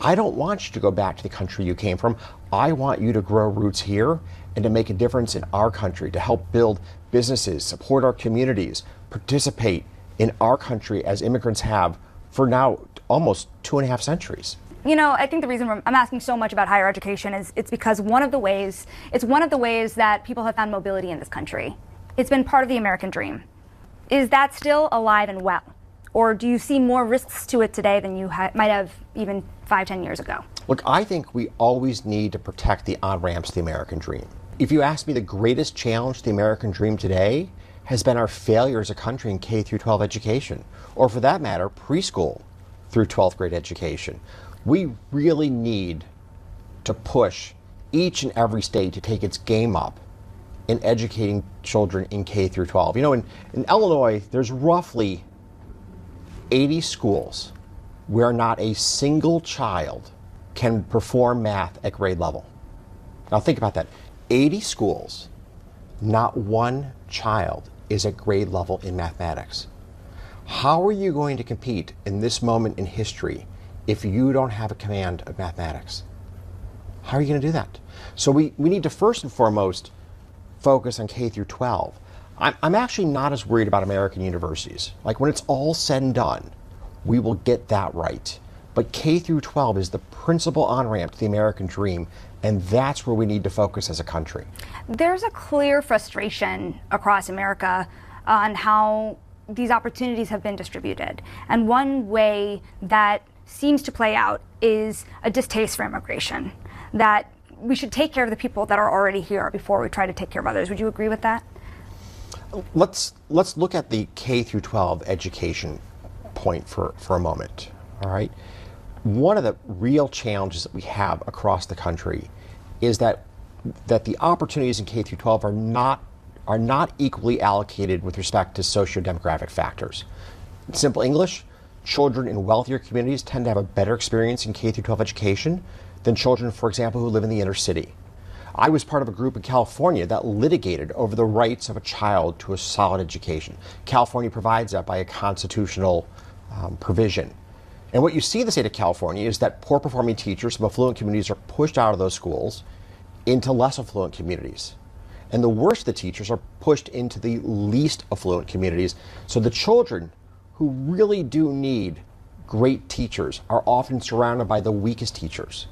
I don't want you to go back to the country you came from. I want you to grow roots here and to make a difference in our country, to help build businesses, support our communities, participate in our country as immigrants have for now almost 2.5 centuries. You know, I think the reason I'm asking so much about higher education is it's because one of the ways that people have found mobility in this country. It's been part of the American dream. Is that still alive and well? Or do you see more risks to it today than you might have even 5-10 years ago? Look, I think we always need to protect the on-ramps to the American dream. If you ask me, the greatest challenge to the American dream today has been our failure as a country in K through 12 education, or for that matter, preschool through 12th grade education. We really need to push each and every state to take its game up in educating children in K through 12. You know, in Illinois, there's roughly 80 schools where not a single child can perform math at grade level. Now think about that. 80 schools, not one child is at grade level in mathematics. How are you going to compete in this moment in history if you don't have a command of mathematics? How are you going to do that? So we need to first and foremost focus on K through 12. I'm actually not as worried about American universities. Like, when it's all said and done, we will get that right. But K through 12 is the principal on-ramp to the American dream, and that's where we need to focus as a country. There's a clear frustration across America on how these opportunities have been distributed. And one way that seems to play out is a distaste for immigration, that we should take care of the people that are already here before we try to take care of others. Would you agree with that? Let's look at the K through 12 education point for a moment, all right? One of the real challenges that we have across the country is that the opportunities in K through 12 are not equally allocated with respect to socio-demographic factors. In simple English, children in wealthier communities tend to have a better experience in K through 12 education than children, for example, who live in the inner city. I was part of a group in California that litigated over the rights of a child to a solid education. California provides that by a constitutional provision. And what you see in the state of California is that poor performing teachers from affluent communities are pushed out of those schools into less affluent communities. And the worst of the teachers are pushed into the least affluent communities. So the children who really do need great teachers are often surrounded by the weakest teachers.